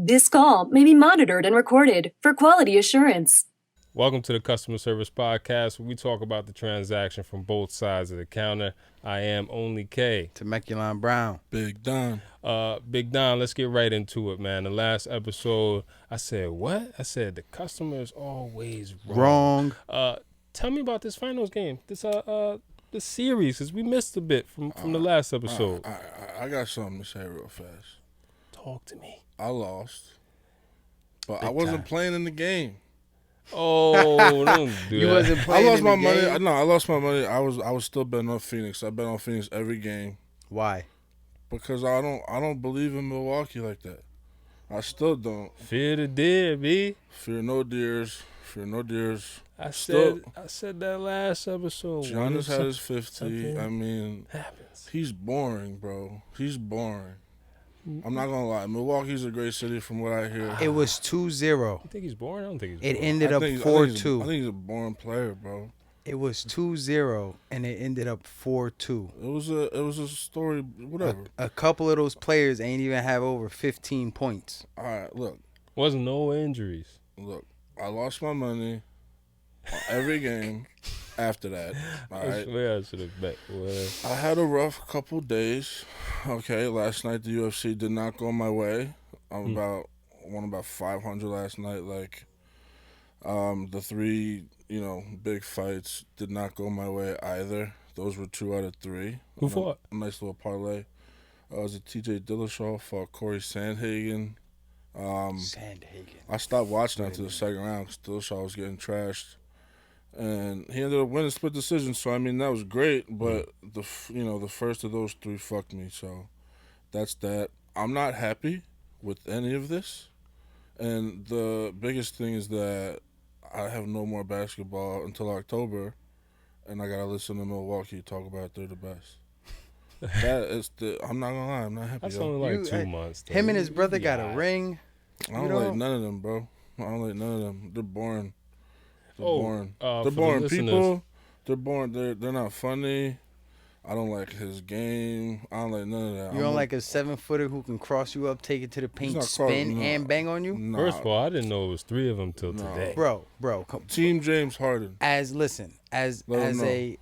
This call may be monitored and recorded for quality assurance. Welcome to the Customer Service Podcast, where we talk about the transaction from both sides of the counter. I am Only K. Temecula Brown. Big Don. Big Don, let's get right into it, man. The last episode, I said, what? I said, the customer is always wrong. Tell me about this finals game, this series, because we missed a bit from the last episode. I got something to say real fast. Talk to me. I lost, but Big I wasn't time. playing in the game. Oh, don't do You that. wasn't I playing lost in my the money. game? No, I lost my money. I was still betting on Phoenix. I bet on Phoenix every game Why? because I don't believe in Milwaukee like that. I still don't. Fear the dead, B. Fear no deers. Fear no deers. I Still- said that last episode. Giannis had his 50. something I mean, happens. he's boring, bro. He's boring. I'm not gonna lie. Milwaukee's a great city from what I hear. It was 2-0. You think he's boring? I don't think he's It boring. ended up I think 4-2. he's a boring player, bro. It was 2-0, and it ended up 4-2. It was a story. Whatever. A couple of those players ain't even have over 15 points. All right, look. Wasn't no injuries. I lost my money on every game after that. All I right. swear I should have bet. Well, I had a rough couple days. Okay, last night the UFC did not go my way. I'm won about 500 last night. Like, the three, big fights did not go my way either. Those were 2 out of 3. Who fought? A nice little parlay. It was a TJ Dillashaw fought Corey Sandhagen. Sandhagen. I stopped watching after the second round because Dillashaw was getting trashed, and he ended up winning split decision. So I mean that was great, but the first of those 3 fucked me. So that's that. I'm not happy with any of this, and the biggest thing is that I have no more basketball until October, and I gotta listen to Milwaukee talk about they're the best. I'm not gonna lie, I'm not happy. that's Yo. only like You- 2 months. Though. Him and his brother got Yeah. a ring. I don't like none of them, bro. I don't like none of them. They're boring. They're boring. for They're the boring listeners- people. They're boring. They're not funny. I don't like his game. I don't like none of that. You don't like a 7-footer who can cross you up, take it to the paint, not spin, no. and bang on you? Nah. First of all, I didn't know it was 3 of them till No. today. Bro, come, Team James Harden. as Let him know.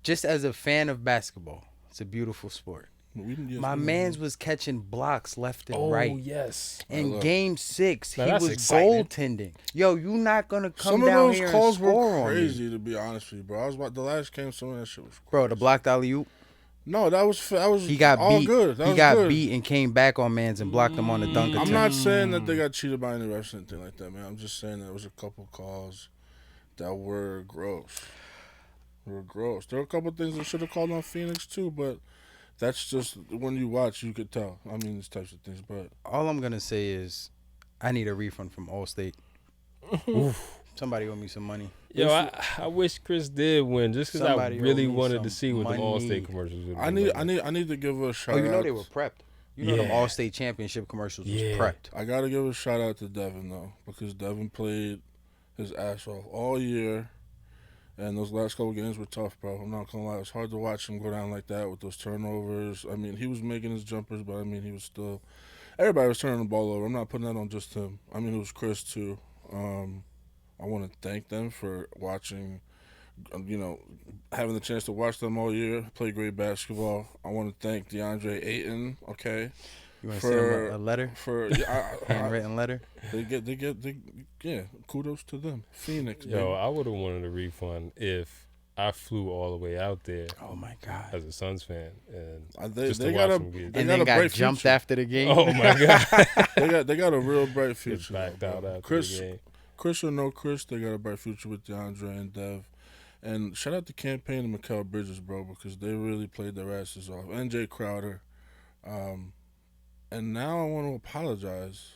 just as a fan of basketball, it's a beautiful sport. My man's was catching blocks left and Oh, right. yes. In look. game 6, Now he that's was exciting. goaltending. Yo, you not gonna come Some of down those here calls and score were on me, crazy, to be honest with you, bro. I was about the last game. Some of that shit was crazy. bro. The blocked alley oop. No, that was He got all beat. good. That He was got good. beat and came back on mans and blocked him on the dunk I'm attempt. not saying that they got cheated by any refs or anything like that, man. I'm just saying there was a couple calls that were gross. There were a couple things that should have called on Phoenix too, but that's just when you watch, you could tell. I mean, these types of things, but All I'm gonna say is, I need a refund from Allstate. Somebody owe me some money. Yo, I wish Chris did win just because I Somebody really owe me wanted to some see what the money. Allstate commercials would be. I need to give a shout Oh, you know out. they were prepped. You know the Yeah. Allstate Championship commercials was Yeah. prepped. I gotta give a shout out to Devin though, because Devin played his ass off all year, and those last couple games were tough, bro. I'm not gonna lie, it's hard to watch him go down like that with those turnovers. I mean, he was making his jumpers, but I mean, he was still. Everybody was turning the ball over. I'm not putting that on just him. I mean, it was Chris too. I want to thank them for watching. Having the chance to watch them all year play great basketball. I want to thank DeAndre Ayton. Okay. You want to send him a letter, For handwritten letter? yeah. Kudos to them, Phoenix. Yo, baby. I would have wanted a refund if I flew all the way out there Oh my God! as a Suns fan and They just to got watch a them get. they And got then a got bright jumped future. after the game. Oh my God! They got a real bright Get future. backed bro. out after Chris, the game. Chris or no Chris, they got a bright future with DeAndre and Dev. And shout out to Campaign and Mikal Bridges, bro, because they really played their asses off. And Jay Crowder. And now I want to apologize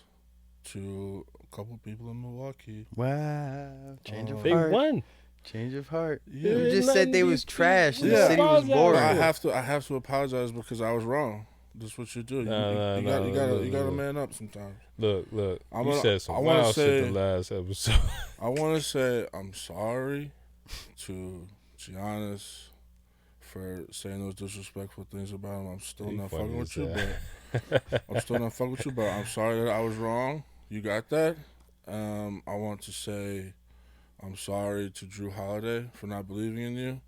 to a couple people in Milwaukee. Wow! Change of They heart. won. Change of heart. Yeah. You just said they was trash and Yeah. the city was But boring. I have to apologize because I was wrong. That's what you do. You gotta man up sometimes. Look. I'm You gonna- said some I wanna wild shit say- the last episode. I want to say I'm sorry to Giannis for saying those disrespectful things about him. I'm still not fucking with you, but I'm sorry that I was wrong. You got that? I want to say I'm sorry to Drew Holiday for not believing in you,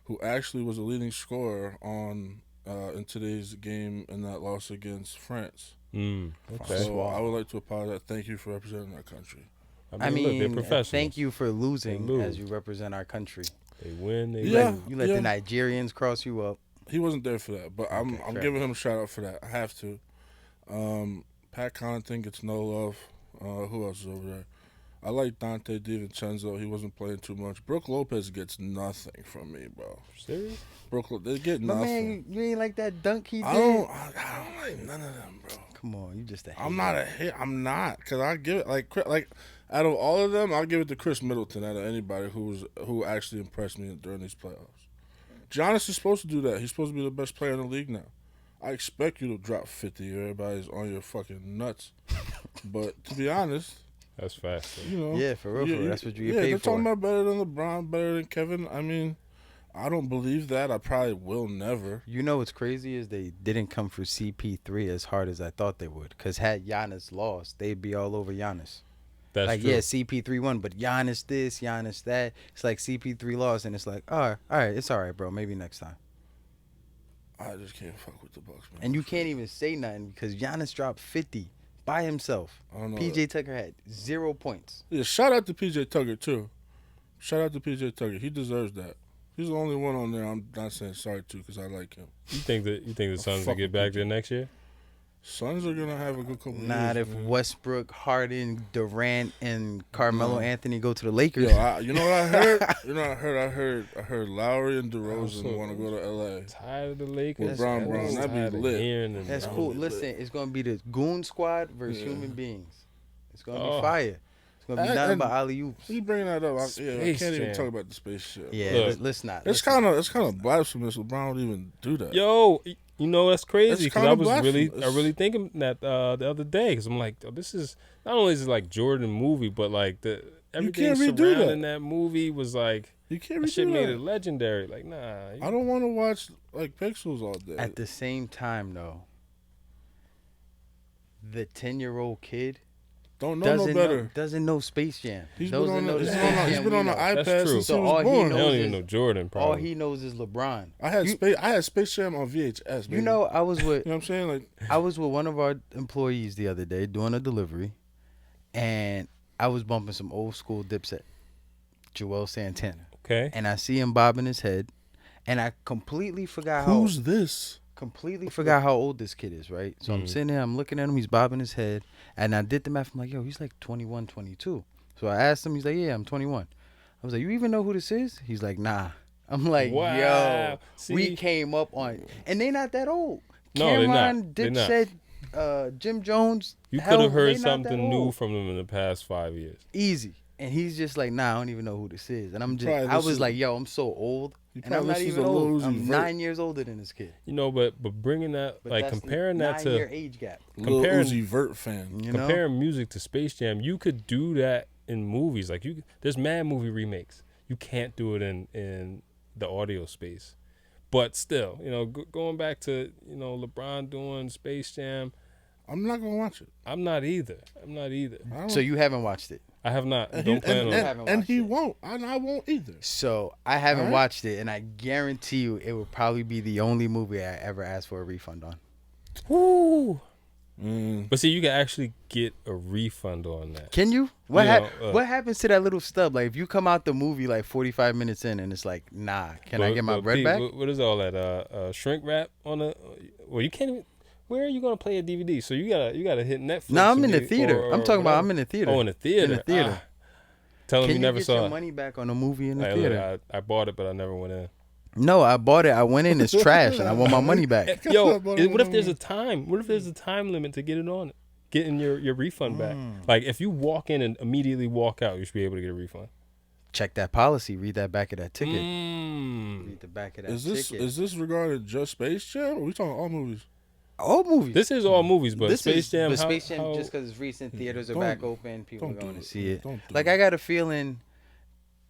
who actually was a leading scorer on in today's game in that loss against France. Okay. So I would like to apologize. Thank you for representing our country. I mean, look, they're professionals. Thank you for losing as you represent our country. They win. They You let the Nigerians cross you up. He wasn't there for that, but I'm giving him a shout out for that. I have to. Pat Connaughton gets no love. Who else is over there? I like Dante DiVincenzo. He wasn't playing too much. Brooke Lopez gets nothing from me, bro. Serious? They get nothing. Man, you ain't like that dunk he did? I don't like none of them, bro. Come on, you just a hater. I'm not a hit. I'm not, because I give it like out of all of them, I'll give it to Chris Middleton out of anybody who actually impressed me during these playoffs. Giannis is supposed to do that. He's supposed to be the best player in the league now. I expect you to drop 50. Everybody's on your fucking nuts. But to be honest, that's fast. You know, yeah, for real. That's what you get paid for. They're talking about better than LeBron, better than Kevin. I mean, I don't believe that. I probably will never. You know what's crazy is they didn't come for CP3 as hard as I thought they would. Because had Giannis lost, they'd be all over Giannis. That's true. Yeah, CP3 won, but Giannis this, Giannis that. It's like CP3 lost, and it's like, all right, it's all right, bro. Maybe next time. I just can't fuck with the Bucks, man. And you can't even say nothing because Giannis dropped 50 by himself. I don't know. PJ Tucker had 0 points. Yeah, shout out to PJ Tucker too. Shout out to PJ Tucker. He deserves that. He's the only one on there I'm not saying sorry to because I like him. You think the Suns will get back there next year? Suns are gonna have a good couple. Not years, if man. Westbrook, Harden, Durant, and Carmelo Anthony go to the Lakers. Yo, you know what I heard? I heard Lowry and DeRozan want to go to LA. Tired of the Lakers. With Brown. That'd be lit. That's cool. Listen, it's gonna be the Goon Squad versus human beings. It's gonna be fire. It's gonna be nothing but alley oops. You bringing that up? I can't even talk about the space shit. Yeah, let's not. It's kind of blasphemous. LeBron would even do that. Yo, you know that's crazy because I was blasphemous. really thinking that the other day because I'm like, oh, this is not only is it like Jordan movie, but like everything surrounding that movie was like you can't that redo shit made that. it legendary. Like nah, I don't want to watch like Pixels all day. At the same time, though, the 10-year-old kid don't know no better. Doesn't know Space Jam. He's been on the iPad since he was So all born. He don't even know Jordan. Probably. All he knows is LeBron. I had Space Jam on VHS. Baby. You know, I was with. You know what I'm saying? Like I was with one of our employees the other day doing a delivery, and I was bumping some old school Dipset, Joel Santana. Okay. And I see him bobbing his head, and I completely forgot how. Who's this? Completely forgot how old this kid is, right? So I'm sitting there, I'm looking at him, he's bobbing his head, and I did the math. I'm like, yo, he's like 21, 22. So I asked him, he's like, yeah, I'm 21. I was like, you even know who this is? He's like, nah. I'm like, wow. yo, See? we came up on, and they not that old. No, Cameron, they're not. Dipset, Jim Jones. You could have heard something new from them in the past 5 years. Easy. And he's just like, nah, I don't even know who this is. And I was like, yo, I'm so old. And I'm not even old. I'm 9 years older than this kid. You know, but bringing that, But like that's comparing that to 9-year age gap. Lil Uzi Vert fan. You know? comparing music to Space Jam, you could do that in movies. Like there's mad movie remakes. You can't do it in the audio space. But still, you know, going back to LeBron doing Space Jam, I'm not gonna watch it. I'm not either. So you haven't watched it? I have not. And Don't plan on it. And he won't. And I won't either. So I haven't watched it, and I guarantee you it would probably be the only movie I ever asked for a refund on. Woo! But see, you can actually get a refund on that. Can you? What happens to that little stub? Like if you come out the movie like 45 minutes in and it's like, nah, can I get my bread back? What is all that? Shrink wrap on the? Well, you can't even. Where are you gonna play a DVD? So you gotta hit Netflix. No, I'm in the theater. I'm talking about I'm in the theater. Oh, in the theater. In the theater. Tell them you never get saw your it. money back on a movie in the Hey, theater? look, I bought it, but I never went in. No, I bought it. I went in. It's trash, and I want my money back. Yo, what if there's a time? What if there's a time limit to getting your refund back? Like if you walk in and immediately walk out, you should be able to get a refund. Check that policy. Read that back of that ticket. Mm. Read the back of that ticket. Is this regarding just Space Jam? Or are we talking all movies? All movies. This is all movies, but Space Jam. But Space Jam, just because it's recent, theaters are back open, people are don't going do to it. see it. Don't do Like it. I got a feeling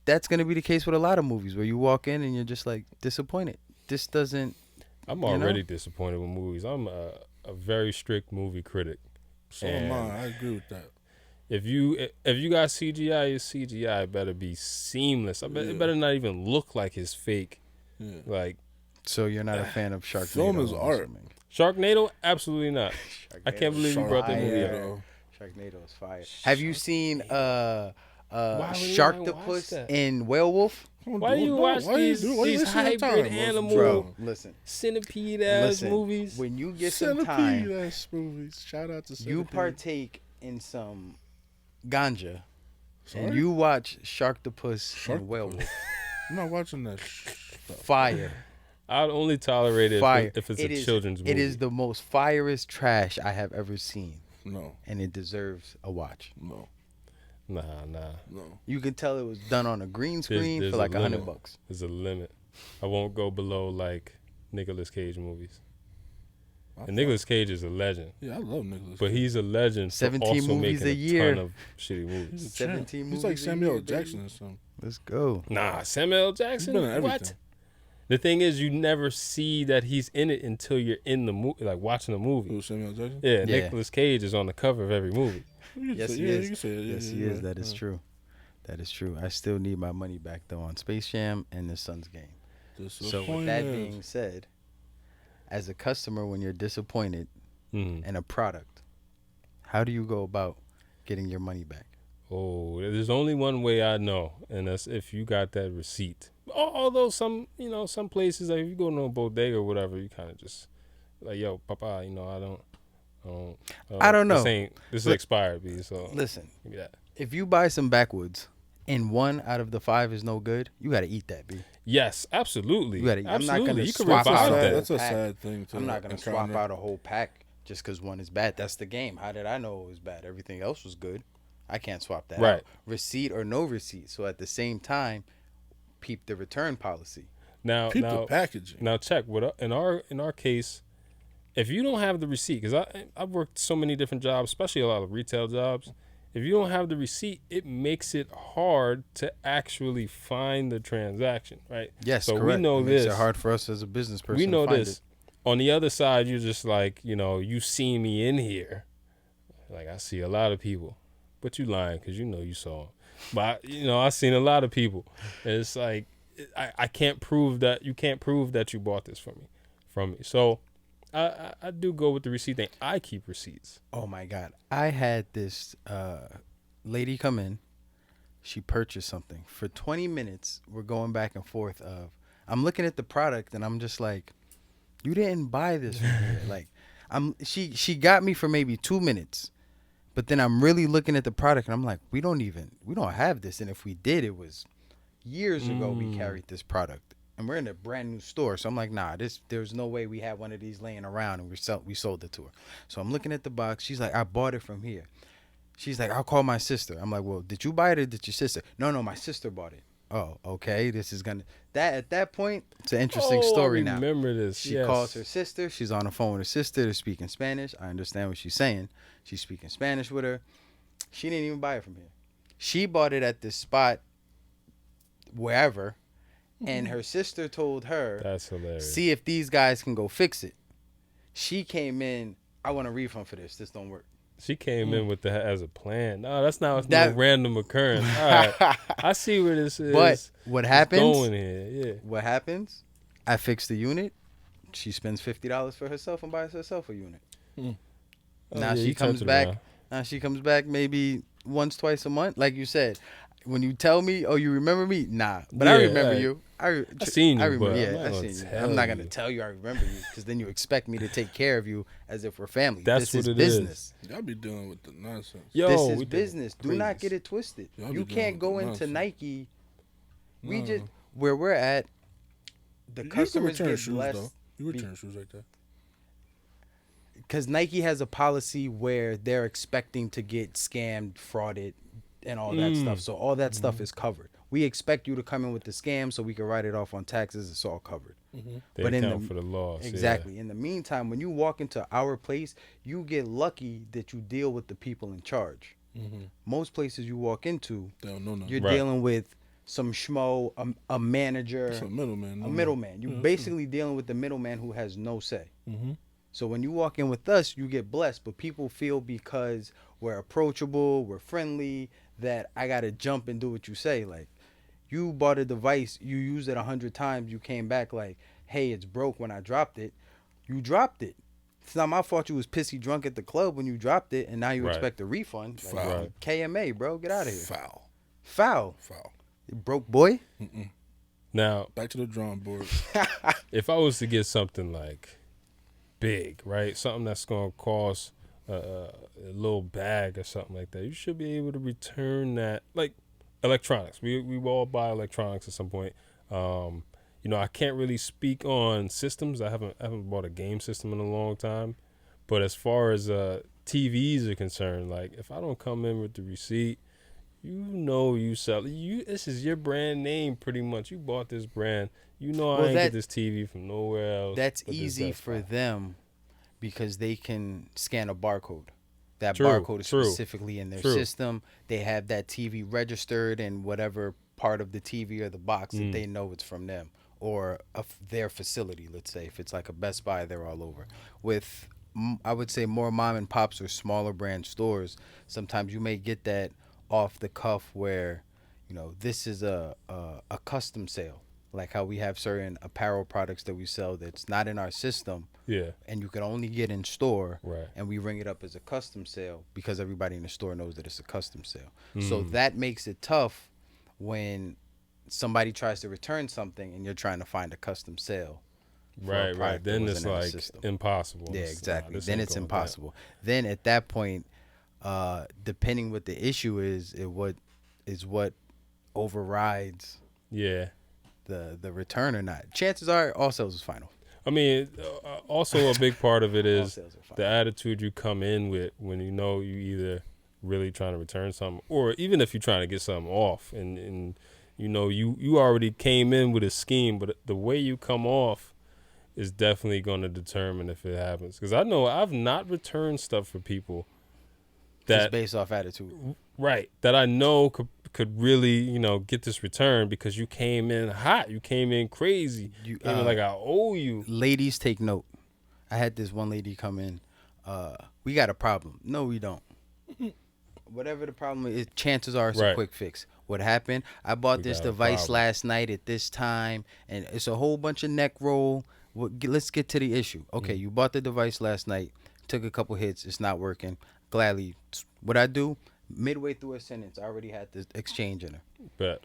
that's going to be the case with a lot of movies where you walk in and you're just like disappointed. this doesn't. I'm You know? already disappointed with movies. I'm a very strict movie critic. So am I. I agree with that. If you got CGI, your CGI better be seamless. It better not even look like it's fake. Yeah. Like, So you're not a fan of Sharknado? Film is I'm art. assuming. Sharknado, absolutely not. I can't believe you brought that movie up. Sharknado. Sharknado is fire. Have you seen Why would anyone watch Sharktopus that? and Werewolf? Why do you watch these hybrid animal Bro, listen. centipede ass Listen, movies? when you get some time, Centipede-ass movies. Shout out to Centipede. you partake in some ganja, Sorry? and you watch Sharktopus and Werewolf. I'm not watching that stuff. Fire. I'd only tolerate it Fire. if it's It a is- children's movie. It is the most firest trash I have ever seen, No, and it deserves a watch. no, Nah. no. You can tell it was done on a green screen there's for like a limit. $100. There's a limit. I won't go below like Nicolas Cage movies. And Nicolas Cage is a legend, Yeah, I love Nicolas. but he's a legend for 17 also movies making a year. ton of shitty movies. He's a champ. 17 He's like movies a Samuel year, L. Jackson baby. or something. Let's go. Nah, Samuel L. Jackson. He's been in What? everything. The thing is, you never see that he's in it until you're in the movie, like watching the movie. Who, Samuel L. Jackson? Yeah, Yeah. Nicolas Cage is on the cover of every movie. You can Yes, say- he yeah, is. You can say it. Yes, he is. That is true. That is true. I still need my money back though on Space Jam and the Suns game. So with that being said, as a customer, when you're disappointed Mm. in a product, how do you go about getting your money back? Oh, there's only one way I know, and that's if you got that receipt. Although some places, like if you go to a bodega or whatever, you kind of just like, yo, papa, I don't know. This is expired, B. So Listen, give me that. if you buy some backwoods and 1 out of the 5 is no good, you got to eat that, B. Yes, absolutely. You gotta- I'm not Absolutely. gonna You can swap revive out that. That's a pack. sad thing to I'm not going to swap encounter. out a whole pack just because 1 is bad. That's the game. How did I know it was bad? Everything else was good. I can't swap that Right. out. Receipt or no receipt. So at the same time, peep the return policy. Now, People packaging. Now check what in our case, if you don't have the receipt, because I've worked so many different jobs, especially a lot of retail jobs. If you don't have the receipt, it makes it hard to actually find the transaction, right? Yes, so correct. we know it makes this. it hard for us as a business person. We know to find this. It. On the other side, you're just like, you see me in here. Like, I see a lot of people. But you lying because you saw them. But, I seen a lot of people. And it's like, I can't prove that. You can't prove that you bought this from me. So, I do go with the receipt thing. I keep receipts. Oh, my God. I had this lady come in. She purchased something. For 20 minutes, we're going back and forth of, I'm looking at the product, and I'm just like, you didn't buy this from here. Like, she got me for maybe 2 minutes. But then I'm really looking at the product, and I'm like, we don't have this. And if we did, it was years ago we carried this product. And we're in a brand new store. So I'm like, nah, there's no way we had one of these laying around and we sold it to her. So I'm looking at the box. She's like, I bought it from here. She's like, I'll call my sister. I'm like, well, did you buy it or did your sister? No, my sister bought it. Oh, okay. This is at that point, it's an interesting story now. I remember this. She yes. calls her sister. She's on the phone with her sister. They're speaking Spanish. I understand what she's saying. She's speaking Spanish with her. She didn't even buy it from here. She bought it at this spot wherever, and her sister told her, That's hilarious. see if these guys can go fix it. She came in, I want a refund for this. This don't work. She came in with that as a plan. No, that's not That- no random occurrence. All right. I see where this is. But what happens? Going here, yeah. What happens? I fix the unit. She spends $50 for herself and buys herself a unit. Oh, Now yeah, she you comes turned it back. around. Now she comes back maybe once, twice a month. Like you said, when you tell me, oh, you remember me? Nah, but I Yeah, remember right. you. I seen you, I remember. but Yeah, I'm not I gonna seen you. tell I'm not gonna you. tell you I remember you because then you expect me to take care of you as if we're family. That's this what is it is. business. Y'all be dealing with the nonsense. Yo, This we is did business. Do not crazy. get it twisted. Y'all be You dealing can't with go the into nonsense. Nike. We No. just where we're at. The You customers can return get shoes, blessed. though. You return shoes like that. Because Nike has a policy where they're expecting to get scammed, frauded, and all that stuff. So all that stuff is covered. We expect you to come in with the scam so we can write it off on taxes. It's all covered. They But in account the- for the loss. Exactly. In the meantime, when you walk into our place, you get lucky that you deal with the people in charge. Most places you walk into, They don't know nothing. you're Right. dealing with some schmo, a manager, It's a middleman. a middleman. You're Yeah, basically dealing with the middleman who has no say. Mm-hmm. So when you walk in with us, you get blessed. But people feel because we're approachable, we're friendly, that I gotta jump and do what you say. Like, you bought a device, you used it 100 times, you came back like, hey, it's broke when I dropped it. You dropped it. It's not my fault you was pissy drunk at the club when you dropped it, and now you Right. expect a refund. Like, Foul. Right. KMA, bro, get out of here. Foul. Foul. Foul. You broke boy. Now, Back to the drawing board. if I was to get something like big, right? Something that's going to cost a little bag or something like that, you should be able to return that. Like electronics. We all buy electronics at some point. You know, I can't really speak on systems. I haven't bought a game system in a long time. But as far as TVs are concerned, like if I don't come in with the receipt, you know you sell you. This is your brand name, pretty much. You bought this brand. You know I ain't get this TV from nowhere else. That's but this easy Best for Buy. them because they can scan a barcode. That True, barcode is true, specifically in their true. system. They have that TV registered in whatever part of the TV or the box that they know it's from them or their facility, let's say. If it's like a Best Buy, they're all over. With, I would say, more mom and pops or smaller brand stores, sometimes you may get that off the cuff where, you know, this is a custom sale. Like how we have certain apparel products that we sell that's not in our system Yeah, and you can only get in store, right. and we ring it up as a custom sale because everybody in the store knows that it's a custom sale. So that makes it tough when somebody tries to return something and you're trying to find a custom sale. for a Right. product that Then it's wasn't in our like system. impossible. Yeah, It's, exactly. this Then ain't it's going down. impossible. Then at that point, depending what the issue is, what overrides Yeah. the return or not. Chances are all sales is final. I mean, also a big part of it All is sales are final. the attitude you come in with when you know you either really trying to return something or even if you're trying to get something off and you know you already came in with a scheme, but the way you come off is definitely going to determine if it happens. Because I know I've not returned stuff for people Just that based off attitude. right that I know could really, you know, get this return because you came in hot, you came in crazy, You, came in like I owe you. Ladies, take note. I had this one lady come in. We got a problem. No, we don't. Whatever the problem is, chances are it's a Right. quick fix. What happened? I bought We this got a device problem. last night at this time, and it's a whole bunch of neck roll. Let's get to the issue. Okay, you bought the device last night, took a couple hits, it's not working. Gladly, what I do, midway through a sentence, I already had the exchange in her. But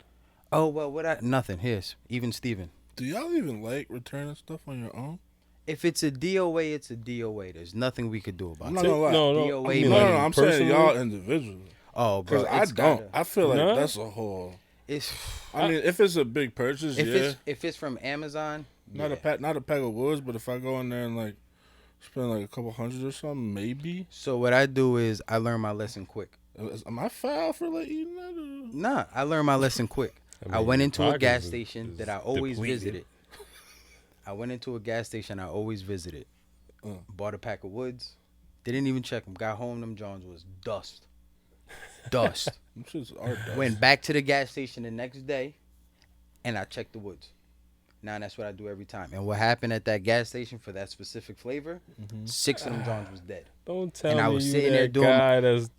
Oh, well, nothing. Here's, even Steven. Do y'all even like returning stuff on your own? If it's a DOA, it's a DOA. There's nothing we could do about I'm it. not gonna lie. no, DOA I mean, No, like, I'm saying personally, y'all individually. Oh, bro, Because I it's don't. gotta- I feel like Nah. that's a whole. It's I mean, if it's a big purchase, yeah. if it's from Amazon, Not yeah. not a pack of woods, but if I go in there and like spend like a couple hundred or something, maybe. So what I do is I learn my lesson quick. Am I foul for like eating that? Or? Nah, I learned my lesson quick. I mean, went your into a pockets gas is station that I always depleted. visited. I went into a gas station I always visited. Bought a pack of woods. Didn't even check them. Got home, them Johns was dust. Dust. Them shits are dust. Went back to the gas station the next day, and I checked the woods. Now that's what I do every time. And what happened at that gas station for that specific flavor? 6 of them Johns was dead. don't tell And I me was you sitting there that doing- guy that's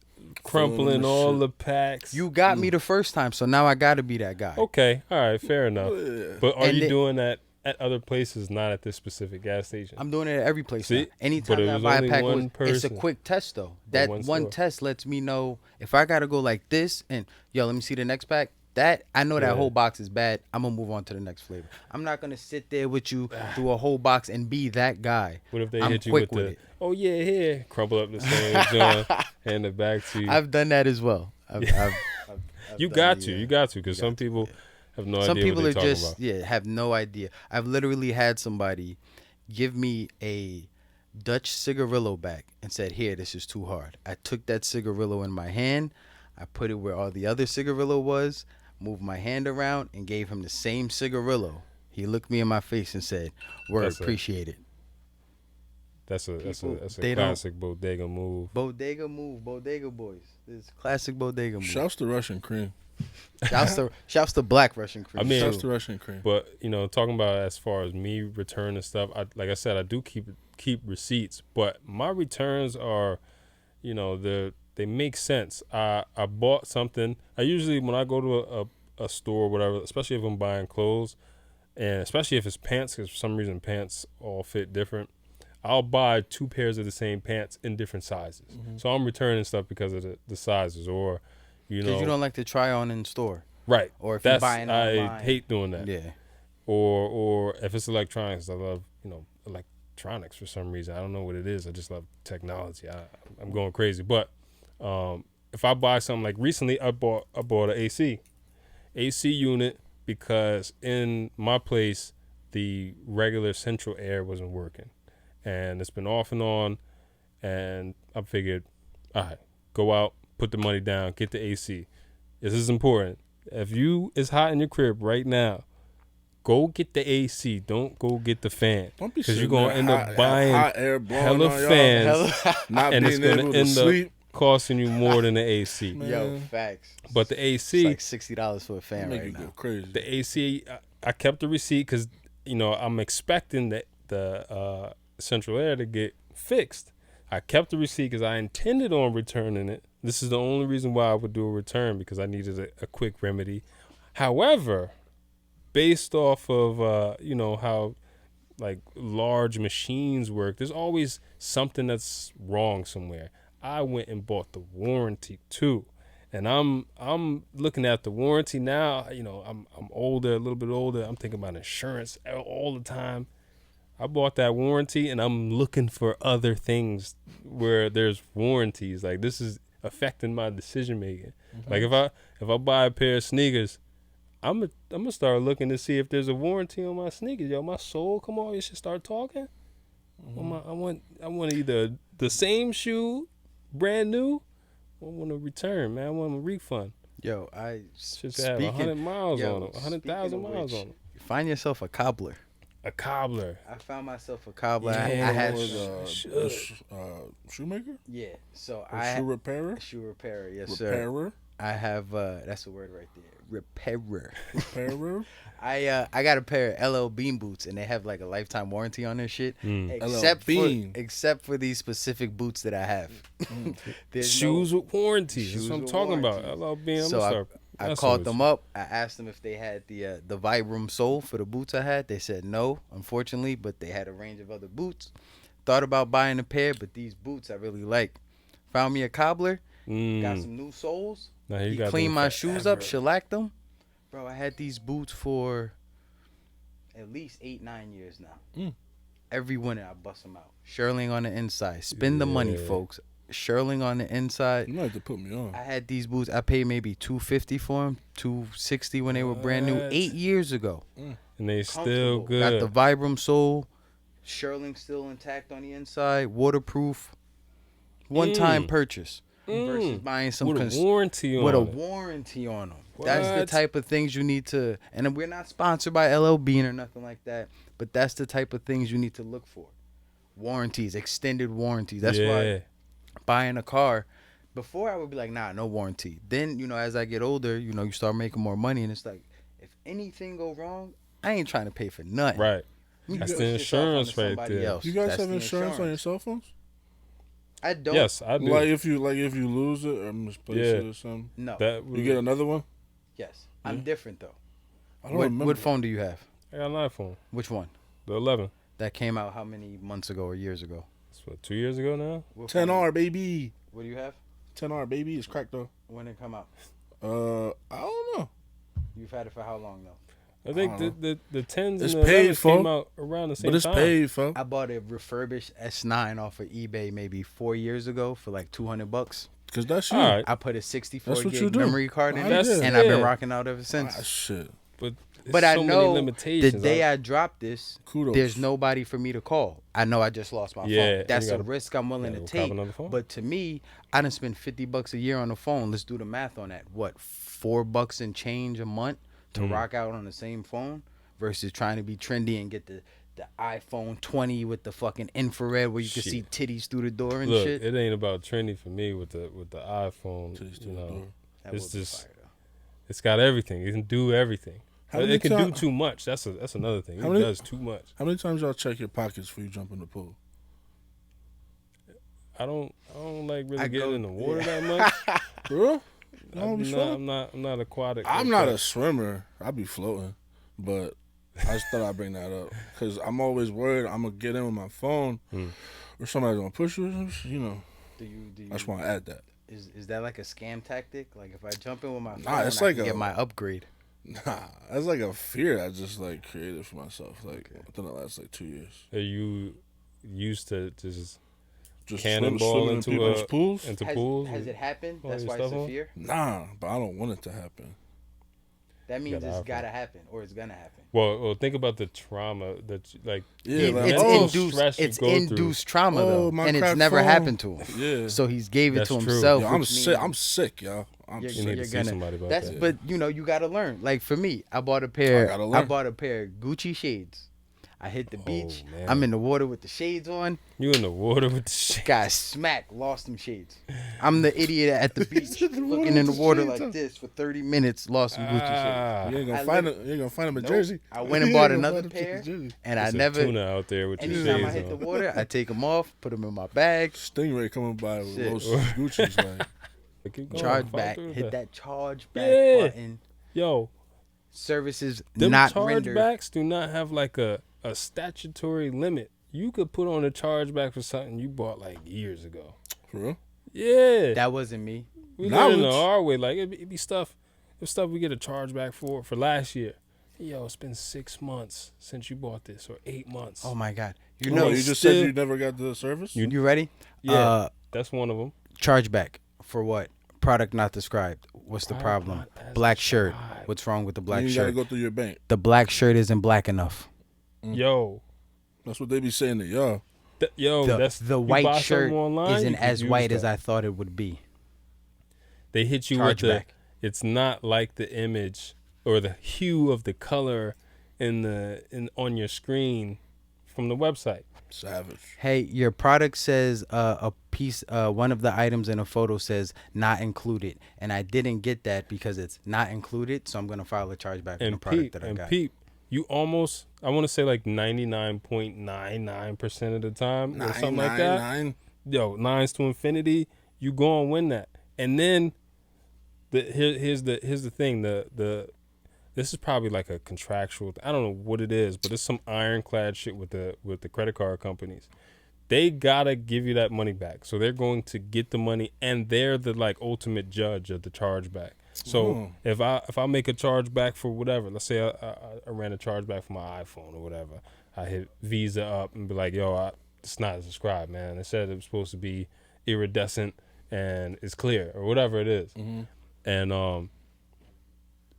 crumpling the all shit. the packs. You got me the first time, so now I got to be that guy. Okay, all right, fair enough. Yeah. But are And you it- doing that at other places, not at this specific gas station? I'm doing it at every place. See? Now. Anytime But it that I was buy a only pack, one it's a person. quick test though. That one one store. test lets me know if I gotta go like this and yo, let me see the next pack. That I know that Yeah. whole box is bad. I'm gonna move on to the next flavor. I'm not gonna sit there with you through a whole box and be that guy. What if they I'm hit you quick with with the, it. oh yeah, here, crumple up the same joint, hand it back to you? I've done that as well. I've You done got it, to, yeah. you got to, because You some got to, people have no Some idea people what are they're talking just about. have no idea. I've literally had somebody give me a Dutch cigarillo back and said, "Here, this is too hard." I took that cigarillo in my hand, I put it where all the other cigarillo was, moved my hand around, and gave him the same cigarillo. He looked me in my face and said, "Word, That's it. appreciate it." That's a People, that's a they don't- classic bodega move. Bodega move, bodega boys. This classic bodega move. Shouts to Russian cream. Shouts to Black Russian cream. I mean, Shouts to Russian cream. But talking about as far as me returning stuff, like I said, I do keep receipts, but my returns are, they make sense. I bought something. I usually, when I go to a store or whatever, especially if I'm buying clothes, and especially if it's pants, because for some reason pants all fit different, I'll buy 2 pairs of the same pants in different sizes. Mm-hmm. So I'm returning stuff because of the sizes, or because you don't like to try on in store, right? Or if you're buying online. I hate doing that. Yeah. Or if it's electronics, I love electronics for some reason. I don't know what it is. I just love technology. I'm going crazy. But if I buy something, like recently, I bought an AC unit because in my place the regular central air wasn't working, and it's been off and on. And I figured, all right, go out, put the money down, get the AC. This is important. If it's hot in your crib right now, go get the AC. Don't go get the fan. Don't be because you're gonna end up buying hot air hella on fans, not and being it's gonna able to end sleep. up costing you more than the AC. Yo, facts. But the AC, it's like $60 for a fan Make right you now. go crazy. the AC, I kept the receipt because I'm expecting that the central air to get fixed. I kept the receipt because I intended on returning it. This is the only reason why I would do a return, because I needed a quick remedy. However, based off of how like large machines work, there's always something that's wrong somewhere. I went and bought the warranty too, and I'm looking at the warranty now. I'm older, a little bit older. I'm thinking about insurance all the time. I bought that warranty, and I'm looking for other things where there's warranties. Like, this is affecting my decision making. Mm-hmm. Like if I buy a pair of sneakers, I'm gonna start looking to see if there's a warranty on my sneakers. Yo, my soul, come on, you should start talking. Mm-hmm. I want either the same shoe, brand new, or I want a return, man. I want a refund. Yo, I should have 100 miles on them, 100,000 miles on them. Find yourself a cobbler. A cobbler. I found myself a cobbler. Yeah, I had shoemaker. Yeah, so shoe repairer. Shoe repairer, yes, repairer. Sir. I have that's a word right there. Repairer. Repairer. I got a pair of LL Bean boots, and they have like a lifetime warranty on their shit. Except for these specific boots that I have. Shoes with warranties. That's what I'm talking about. LL Bean. So I called them up. I asked them if they had the Vibram sole for the boots I had. They said no, unfortunately, but they had a range of other boots. Thought about buying a pair, but these boots I really like. Found me a cobbler. Got some new soles. He cleaned my shoes up, shellacked them. Bro, I had these boots for at least 8-9 years now. Every winter I bust them out. Shirling on the inside. Spend the money, folks. Shirling on the inside. You might have to put me on. I had these boots. I paid maybe $250 for them, $260 when they were brand new 8 years ago. And they still good. Got the Vibram sole. Shirling still intact on the inside. Waterproof. One-time purchase. Versus buying some with a warranty on them. What? That's the type of things you need to. And we're not sponsored by LL Bean or nothing like that. But that's the type of things you need to look for. Warranties, extended warranties. That's why buying a car, before I would be like, nah, no warranty. Then, as I get older, you start making more money, and it's like, if anything go wrong, I ain't trying to pay for nothing. Right. That's the insurance right there. You guys have insurance on your cell phones? I don't. Yes, I do. Like if you lose it or misplace it or something. No. You get another one? Yes. I'm different though. I don't remember. What phone do you have? I got an iPhone. Which one? The 11. That came out how many months ago or years ago? It's what, 2 years ago now? 10R, baby. What do you have? 10R, baby. It's cracked though. When did it come out? I don't know. You've had it for how long though? I think the 10s and the It's 11s came out around the same time. But it's paid for. I bought a refurbished S9 off of eBay maybe 4 years ago for like $200. Because that's you. Right. I put a 64 That's what you gig do. memory card in it, That's- and I've been yeah. rocking out ever since. Shit. But I so know many limitations. the day I drop this, Kudos. there's nobody for me to call. I know I just lost my Yeah, phone. That's you a gotta- risk I'm willing to gotta take. cop another phone. But to me, I done spend $50 a year on the phone. Let's do the math on that. What, $4 and change a month to rock out on the same phone versus trying to be trendy and get the iPhone 20 with the fucking infrared where you can see titties through the door and Look, shit. it ain't about trendy for me with the iPhone. Titties You know, That it's would be just fire, though. It's got everything. It can do everything. It can do too much. That's another thing. It does too much. How many times y'all check your pockets before you jump in the pool? I don't like really getting in the water that much. Bro, I'm not aquatic. I'm not a swimmer. I be floating, but I just thought I'd bring that up because I'm always worried I'm gonna get in with my phone or somebody's gonna push you. You know. Do you I just want to add that. Is that like a scam tactic? Like if I jump in with my phone, it's I like can get my upgrade. Nah, that's like a fear I just like created for myself. Like within the last like 2 years. Are you used to just cannonball swim into pools? Has it happened? That's why it's a fear? Nah, but I don't want it to happen. That means it's gotta happen or it's gonna happen. Well, think about the trauma that It's induced trauma though, and it's never happened to him. Yeah, so he's gave it to true. himself. Yo, I'm sick, y'all. You need to see somebody about that. But you know, you gotta learn. Like for me, I bought a pair of Gucci shades. I hit the beach. Man. I'm in the water with the shades on. You in the water with the shades. Got smacked, lost them shades. I'm the idiot at the beach looking in the water like this for 30 minutes, lost some Gucci shades. You ain't gonna find them in Jersey. I went and bought another pair, and I never. Tuna out there with your anytime shades I hit on. the water, I take them off, put them in my bag. Stingray coming by with those Gucci's like. Charge back. Hit that charge back button. Yo, services them not rendered. Chargebacks do not have like a statutory limit. You could put on a chargeback for something you bought like years ago. For real? Yeah. That wasn't me. We live in the hard way. Like it'd be stuff. It's stuff we get a chargeback for last year. Yo, it's been 6 months since you bought this, or 8 months. Oh my God! You just said you never got the service. You ready? Yeah, that's one of them. Chargeback for what? Product not described. What's the problem? Black shirt. What's wrong with the black shirt? You gotta go through your bank. The black shirt isn't black enough. Yo, that's what they be saying to y'all. The white shirt isn't as white as I thought it would be. They hit you with it's not like the image or the hue of the color on your screen from the website. Savage. Hey, your product says a piece, one of the items in a photo says not included, and I didn't get that because it's not included, so I'm gonna file a chargeback on the product that I got. You almost, I want to say like 99.99% of the time or something like that. Yo, 9s to infinity, you go and win that. And then here's the thing, this is probably like a contractual, I don't know what it is, but it's some ironclad shit with the credit card companies. They gotta give you that money back. So they're going to get the money, and they're the like ultimate judge of the chargeback. So if I make a chargeback for whatever, let's say I ran a chargeback for my iPhone or whatever, I hit Visa up and be like, yo, it's not described, man. It said it was supposed to be iridescent and it's clear or whatever it is. Mm-hmm. And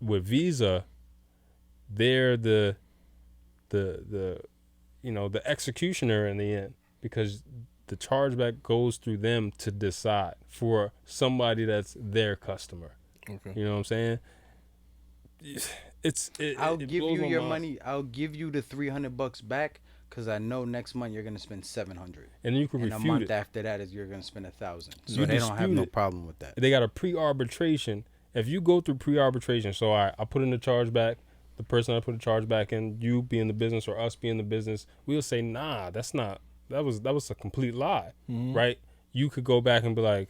with Visa, they're the executioner in the end, because the chargeback goes through them to decide for somebody that's their customer. Okay. You know what I'm saying? I'll give you your money. I'll give you the $300 back because I know next month you're gonna spend $700. And you can refute it. And a month after that is you're gonna spend $1,000. So they don't have no problem with that. They got a pre-arbitration. If you go through pre-arbitration, so I put in the chargeback, the person I put the chargeback in, you be in the business or us be in the business, we'll say, nah, that's not. That was a complete lie, right? You could go back and be like,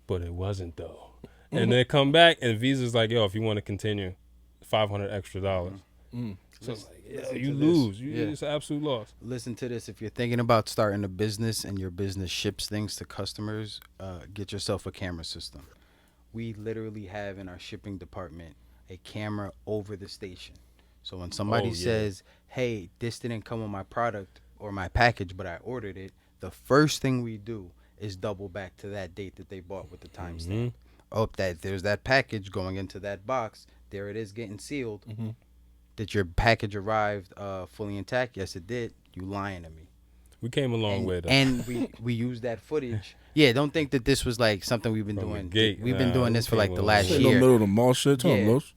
but it wasn't though. And then come back and Visa's like, yo, if you want to continue, $500 extra. So it's like, you lose. It's an absolute loss. Listen to this. If you're thinking about starting a business and your business ships things to customers, get yourself a camera system. We literally have in our shipping department a camera over the station. So when somebody says, hey, this didn't come with my product or my package, but I ordered it, the first thing we do is double back to that date that they bought with the timestamp. Oh, that there's that package going into that box. There it is getting sealed. Did your package arrived fully intact? Yes, it did. You lying to me. We came a long way, though. And we used that footage. Yeah, don't think that this was like something we've been doing. We've been doing this for like the last year. In the middle of the mall shit,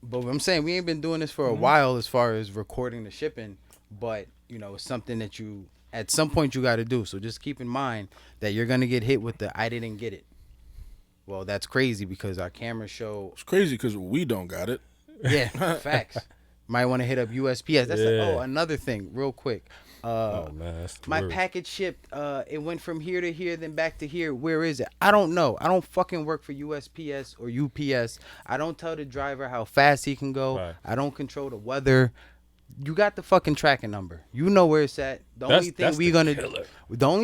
but I'm saying we ain't been doing this for a while as far as recording the shipping. But, you know, it's something that you, at some point you got to do. So just keep in mind that you're going to get hit with the I didn't get it. Well, that's crazy because our cameras show. It's crazy because we don't got it. Yeah, facts. Might want to hit up USPS. That's another thing, real quick. Oh man, that's the My worst. package shipped. It went from here to here, then back to here. Where is it? I don't know. I don't fucking work for USPS or UPS. I don't tell the driver how fast he can go. Right. I don't control the weather. You got the fucking tracking number. You know where it's at. The only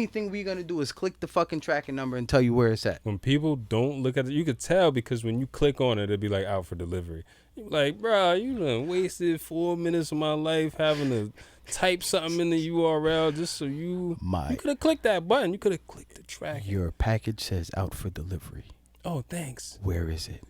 thing we gonna do is click the fucking tracking number and tell you where it's at. When people don't look at it, you could tell because when you click on it, it'll be like out for delivery. You're like, bro, you done wasted 4 minutes of my life having to type something in the URL just so you could have clicked that button. You could have clicked the tracking. Your package says out for delivery. Oh, thanks. Where is it?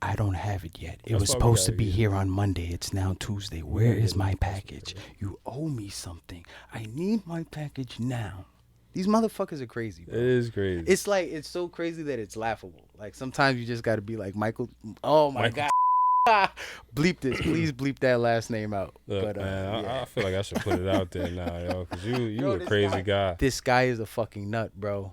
I don't have it yet. It That's was why we supposed to gotta be get here on Monday. It's now Tuesday. Where is my package? You owe me something. I need my package now. These motherfuckers are crazy, bro. It is crazy. It's like, it's so crazy that it's laughable. Like, sometimes you just got to be like, Michael. Oh, my God. Bleep this. Please bleep that last name out. Look, But, man, yeah. I feel like I should put it out there now, yo, because you Bro, a this crazy guy. This guy is a fucking nut, bro.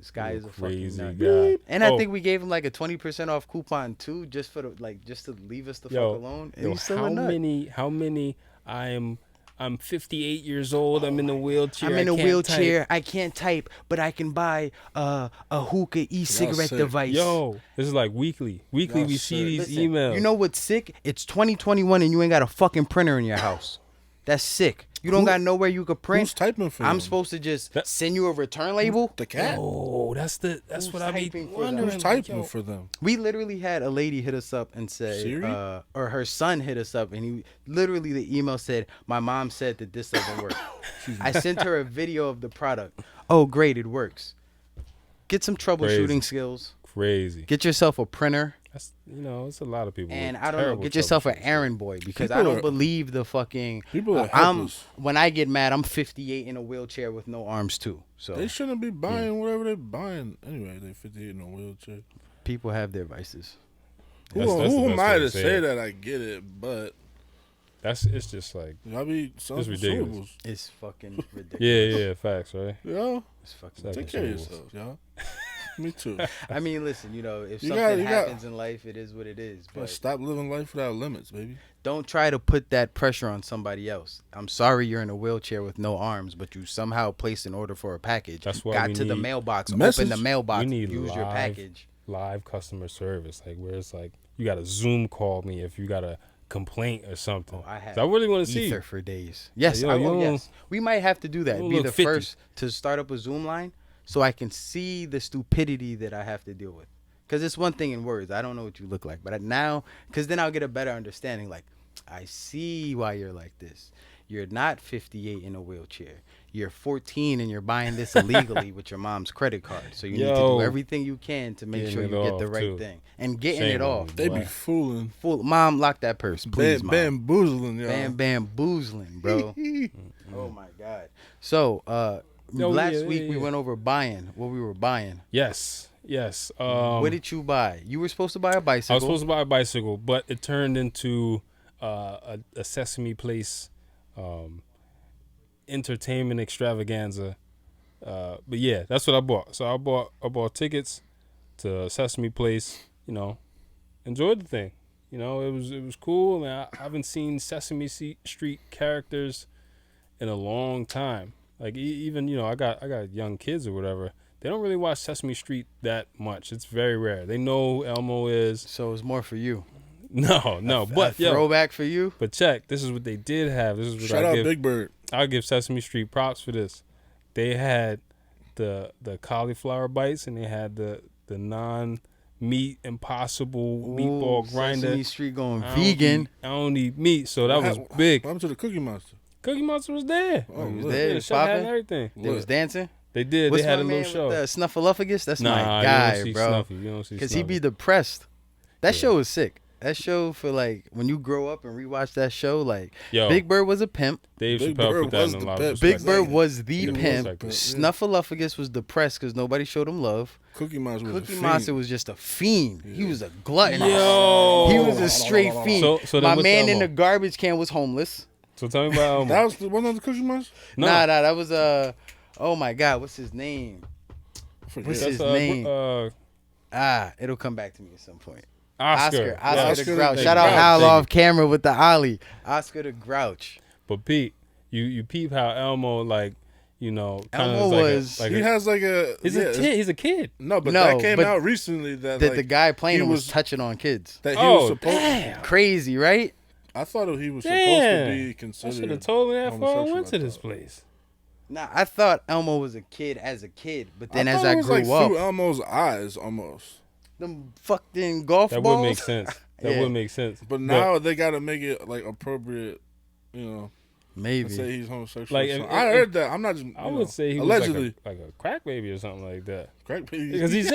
This guy You is a fucking crazy nut. guy. And I think we gave him like a 20% off coupon too, just for the just to leave us the fuck alone. And Yo, he's still how a nut. many I'm 58 years old. I'm in a wheelchair. I'm in a I can't wheelchair. type. I can't type, but I can buy a hookah e-cigarette sick. device. Yo, this is like weekly. Weekly, Y'all we see sick. these Listen, emails. You know what's sick? It's 2021 and you ain't got a fucking printer in your house. That's sick. You don't got nowhere you could print. Who's typing for I'm them? supposed to just send you a return label. The cat. Oh, that's Who's what I be typing for them? wondering. Who's like, typing yo, for them? We literally had a lady hit us up and say, Siri? or her son hit us up, and he literally the email said, "My mom said that this doesn't work." I sent her a video of the product. Oh, great, it works. Get some troubleshooting Crazy. skills. Crazy. Get yourself a printer, That's it's a lot of people. and with I don't know. terrible Get yourself an troubleshooting. errand boy because I People don't are- believe the fucking. People are I'm helpless. when I get mad, I'm 58 in a wheelchair with no arms too. So They shouldn't be buying whatever they're buying. Anyway, they're 58 in a wheelchair. people have their vices. That's the Who best am way I to to say say it. that? I get it, but It's just like y'all be selling It's ridiculous. consumables. It's fucking ridiculous. yeah, facts, right? Yeah, It's fucking. Second take care of consumables. yourself, y'all. Me too. I mean, listen, if You something got- you got- happens in life, it is what it is. But But stop living life without limits, baby. don't try to put that pressure on somebody else. I'm sorry you're in a wheelchair with no arms, but you somehow placed an order for a package. That's why got we to the need mailbox, message. open the mailbox, We need use your live package. live customer service, like where it's like you got to Zoom call me if you got a complaint or something. Oh, I had So I really want to see. ether for days. Yes, Yo, you don't- yes. We might have to do that. you Be look the 50. first to start up a Zoom line so I can see the stupidity that I have to deal with. Because it's one thing in words. I don't know what you look like. But now, because then I'll get a better understanding. Like, I see why you're like this. You're not 58 in a wheelchair. You're 14 and you're buying this illegally with your mom's credit card. So you need to Yo. do everything you can to make Getting sure it you get the off, right too. thing. And getting Shame it on off. you, They boy. be fooling, Full, Mom, lock that purse, please, Mom. bamboozling, y'all. Bamboozling, bro. Oh my God. So, last week we went over buying what we were buying. Yes. What did you buy? You were supposed to buy a bicycle. I was supposed to buy a bicycle, but it turned into a Sesame Place entertainment extravaganza. But yeah, that's what I bought. So I bought tickets to Sesame Place. Enjoyed the thing. It was cool. And I haven't seen Sesame Street characters in a long time. Like even I got young kids or whatever. They don't really watch Sesame Street that much. It's very rare. They know who Elmo is. So it was more for you. No, but a throwback for you. But check, this is what they did have. This is what Shout I out give. Big Bird. I'll give Sesame Street props for this. They had the cauliflower bites and they had the non-meat Impossible meatball grinder. Sesame Street going I don't vegan. eat- I don't eat meat, so that was big. What happened to the Cookie Monster? Cookie Monster was there. Oh, He was look. there. Yeah, was the chef had popping? everything. They was dancing. They did. What's they had my a man little show. with the Snuffleupagus? That's Nah, my you guy, don't see bro. Snuffy. You don't see Because he Snuffy. be depressed. That Yeah. show was sick. That show for like when you grow up and rewatch that show, like Yo, Big Bird was a pimp. Dave Big Chappelle Bird put that was in a the lot pimp. of Big perspective. Bird was the Yeah, pimp. perspective. Snuffleupagus was depressed because nobody showed him love. Cookie Monster was a Cookie fiend. Monster was just a fiend. He was a glutton. Yo. He was a straight fiend. So then My what's man in Elmo? the garbage can was homeless. So tell me about Elmo. That was the one of the Cookie Monster? No. Nah, that was oh my God, what's his name? I forget. What's That's his name? all It'll come back to me at some point. Oscar. Oscar the Grouch. the Shout out Grouch. Hal off camera with the Ollie. Oscar the Grouch. But Pete, you peep how Elmo kind Elmo of was- He has like a. He's a kid. He's a kid. No, but No, that came but out recently. That the guy playing he him was was- touching on kids. That he was supposed. damn! Crazy, right? I thought he was Damn. supposed to be I considered. should have told me that before I homosexual, went to I this thought. place. Nah, I thought Elmo was a kid as a kid, but then I as thought I it was grew like up, through Elmo's eyes almost. them fucking golf That balls. would make sense. That Yeah. would make sense. But now they got to make it like appropriate. You know, Maybe. say he's homosexual. Like, So if- I heard that. I'm not just. I would say he allegedly. was like a crack baby or something like that. Crack baby. Because he's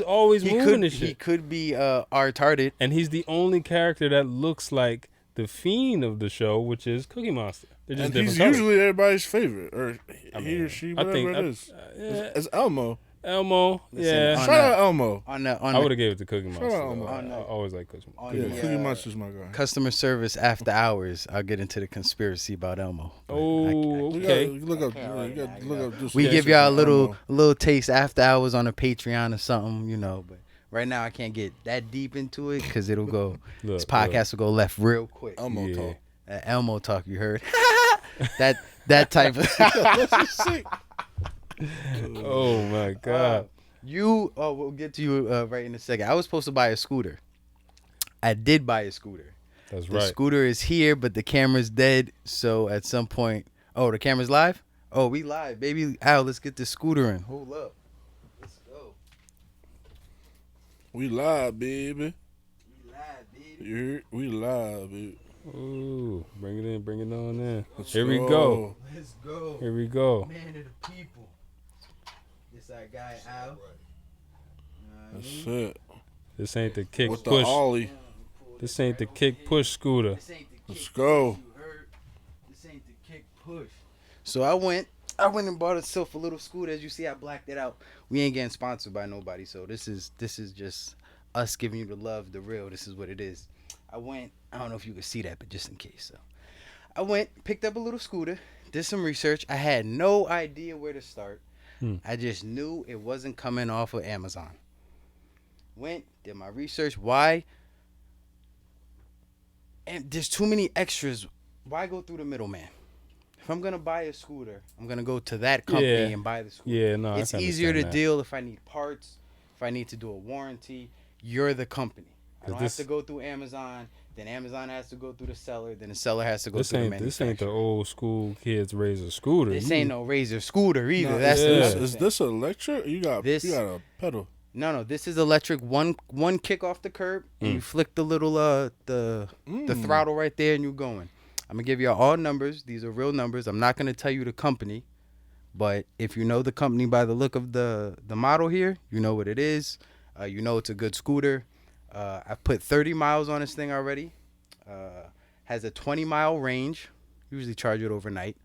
always He moving could. and He shit. could be retarded. And he's the only character that looks like the fiend of the show, which is Cookie Monster. They're just And different he's colors. usually everybody's favorite, or I he mean, or she, I whatever think it is. yeah, It's Elmo. Elmo. Listen, Yeah, on Shout out Elmo. On the I would have gave it to Cookie Monster. out though. Elmo. I always like Cookie on Monster. the, Yeah, Cookie Monster's my guy. customer service after hours, I'll get into the conspiracy about Elmo. But Oh, You okay. gotta look up. can't You right gotta now, look up. do some we give research y'all a on little Elmo. taste after hours on a Patreon or something, But right now I can't get that deep into it because it'll go. This podcast will go left real quick. Elmo Yeah. talk. Elmo talk, you heard? that type of. Oh my god. We'll get to you right in a second. I was supposed to buy a scooter. I did buy a scooter. That's The right. scooter is here, but the camera's dead. So at some point, the camera's live. Oh, we live, baby. Al, let's get the scooter in. Hold up. Let's go. We live, baby. We live, baby. We live, baby. Ooh, bring it on in. Let's Here we go. Let's go. Here we go. Man of the people. This our guy Al. That's it. This ain't the kick With the push. ollie. This ain't the kick push scooter. This ain't the Let's kick go. push, you heard? This ain't the kick push. So I went and bought myself a little scooter. As you see, I blacked it out. We ain't getting sponsored by nobody, so this is just us giving you the love, the real. This is what it is. I don't know if you could see that, but just in case. So I picked up a little scooter, did some research. I had no idea where to start. I just knew it wasn't coming off of Amazon. Did my research. Why? And there's too many extras. Why go through the middleman? If I'm gonna buy a scooter, I'm gonna go to that company Yeah. and buy the scooter. Yeah, no, I It's can easier to understand that. deal if I need parts, if I need to do a warranty. You're the company. I don't this- have to go through Amazon. Then Amazon has to go through the seller. Then the seller has to go This through the ain't manufacturer. the old school kids raise a scooter. This You- ain't no Razor scooter either. Now, That's yeah. another Is thing. this electric? You got This- a pedal. No, this is electric. One kick off the curb, and you flick the little the throttle right there, and you're going. I'm gonna give you all numbers. These are real numbers. I'm not gonna tell you the company, but if you know the company by the look of the model here, you know what it is. You know it's a good scooter. I put 30 miles on this thing already. Has a 20-mile range. Usually charge it overnight.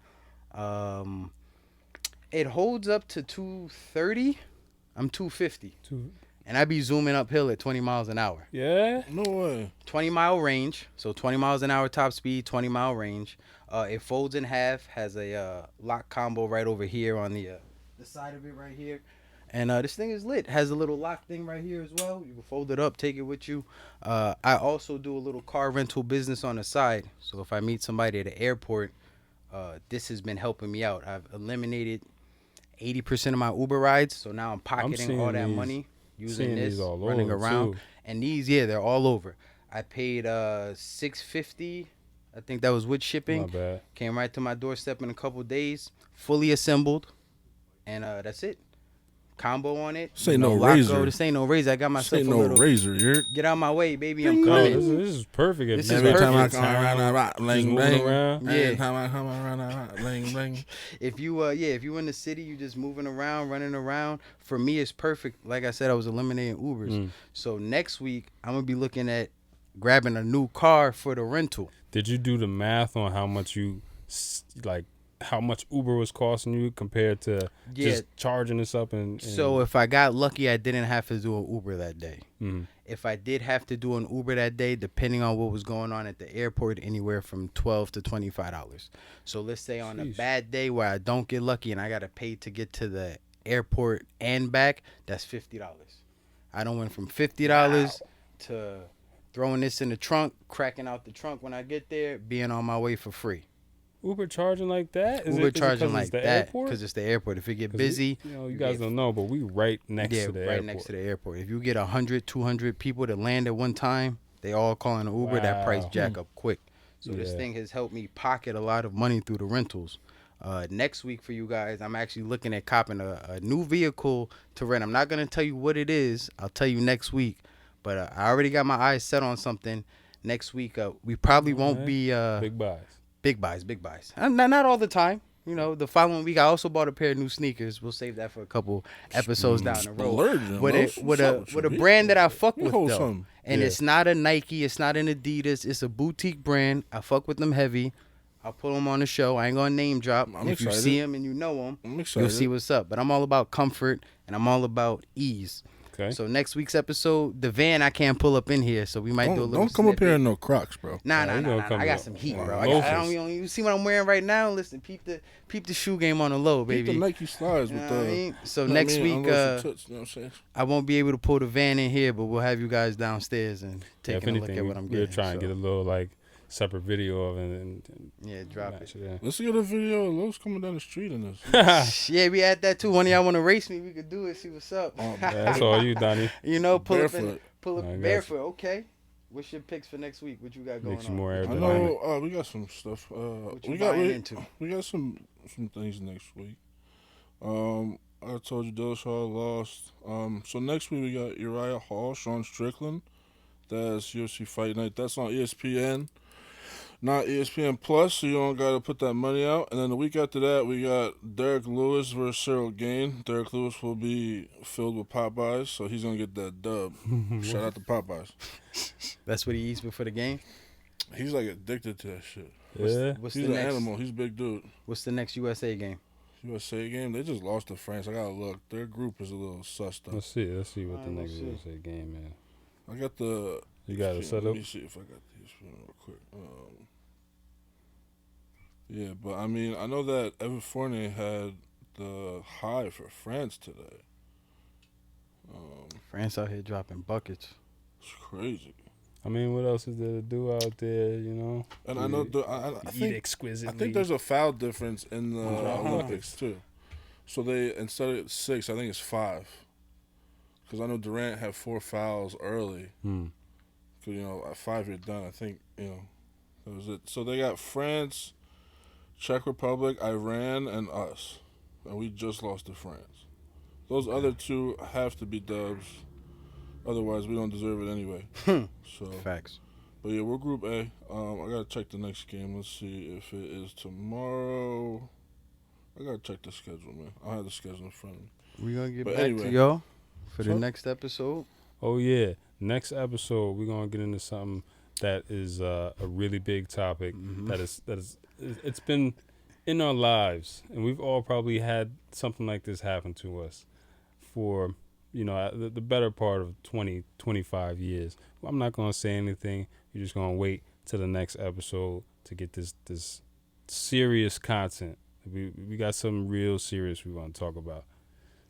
It holds up to 230. I'm 250. And I be zooming uphill at 20 miles an hour. Yeah. No way. 20-mile range. So 20 miles an hour top speed, 20-mile range. It folds in half, has a lock combo right over here on the side of it right here. And this thing is lit. Has a little lock thing right here as well. You can fold it up, take it with you. I also do a little car rental business on the side. So if I meet somebody at the airport, this has been helping me out. I've eliminated 80% of my Uber rides. So now I'm pocketing seeing all that these- money using seeing this, these all running over, around. too. And these, yeah, they're all over. I paid $650. I think that was with shipping. Not bad. Came right to my doorstep in a couple days, fully assembled, and that's it. Combo on it. This ain't no Lock Razor. Go. This ain't no razor. I got This myself ain't a no little. razor. You're Get out my way, baby. I'm No, coming. this is perfect. If This you is ever every time I perfect. come around, just bling moving bling. around. Yeah. Every time I come around, bling bling. If you if you in the city, you just moving around, running around. For me, it's perfect. Like I said, I was eliminating Ubers. So next week, I'm gonna be looking at grabbing a new car for the rental. Did you do the math on how much how much Uber was costing you compared to just charging this up and So if I got lucky, I didn't have to do an Uber that day. Mhm. If I did have to do an Uber that day, depending on what was going on at the airport, anywhere from $12 to $25. So let's say on a Sheesh. bad day where I don't get lucky and I gotta pay to get to the airport and back, that's $50. I don't went from $50 to throwing this in the trunk, cracking out the trunk when I get there, being on my way for free. Uber charging like that? Uber charging like that airport? because it's the airport. If it get busy, you guys don't know, but we right next to the airport. right next to the airport. If you get 100, 200 people to land at one time, they all calling an Uber. That price jack up quick. So this thing has helped me pocket a lot of money through the rentals. Next week for you guys, I'm actually looking at copping a new vehicle to rent. I'm not gonna tell you what it is. I'll tell you next week. But I already got my eyes set on something. Next week, we probably won't be big buys. Big buys. Not all the time. You know, the following week I also bought a pair of new sneakers. We'll save that for a couple episodes down the road. With a brand that I fuck with though. And it's not a Nike, it's not an Adidas, it's a boutique brand. I fuck with them heavy. I'll put them on the show. I ain't gonna name drop. If you see them and you know them, you'll see what's up. But I'm all about comfort and I'm all about ease. Okay. So next week's episode, the van I can't pull up in here, so we might do a little. Don't come up here in no Crocs, bro. Nah. I got some heat, bro. You see what I'm wearing right now? Listen, peep the shoe game on the low, baby. Peep the Nike slides with the. I mean? So next week, I won't be able to pull the van in here, but we'll have you guys downstairs and taking a look at what I'm getting. We're trying to get a little like separate video of it and drop it. Let's get a video of Los coming down the street in this. Yeah, we had that too. One of y'all want to race me? We could do it. See what's up. That's all you, Donnie. You know, pull barefoot. up barefoot. Okay. What's your picks for next week? What you got going on? More I know we got some stuff. We got some things next week. I told you Dillashaw lost. So next week we got Uriah Hall, Sean Strickland. That's UFC Fight Night. That's on ESPN. Not ESPN Plus, so you don't got to put that money out. And then the week after that, we got Derek Lewis versus Cyril Gain. Derek Lewis will be filled with Popeyes, so he's going to get that dub. Shout out to Popeyes. That's what he eats before the game? He's like addicted to that shit. What's he's the an next, animal. He's a big dude. What's the next USA game? USA game? They just lost to France. I got to look. Their group is a little sus though. Let's see what the next USA game is. I got the... You got it set up? Let me see if I got these real quick. Yeah, but I mean, I know that Evan Fournier had the high for France today. France out here dropping buckets. It's crazy. I mean, what else is there to do out there, you know? And I know, I think exquisitely. I think there's a foul difference in the Olympics too. So they, instead of 6, I think it's 5. Because I know Durant had 4 fouls early. Because, you know, at 5 you're done. I think, you know, that was it. So they got France, Czech Republic, Iran, and us. And we just lost to France. Those other 2 have to be dubs. Otherwise, we don't deserve it anyway. So Facts. But yeah, we're Group A. I got to check the next game. Let's see if it is tomorrow. I got to check the schedule, man. I have the schedule in front of me. We're going to get back to y'all for the next episode. Oh, yeah. Next episode, we're going to get into something that is a really big topic. It's been in our lives, and we've all probably had something like this happen to us for, you know, the better part of 20, 25 years. I'm not going to say anything. You're just going to wait till the next episode to get this serious content. We got something real serious we want to talk about.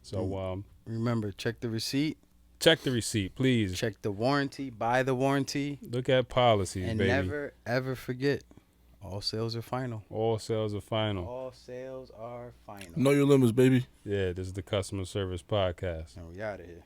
So remember, check the receipt. Check the receipt, please. Check the warranty. Buy the warranty. Look at policies, and baby. And never, ever forget, all sales are final. All sales are final. All sales are final. Know your limits, baby. Yeah, this is the Customer Service Podcast. And we out of here.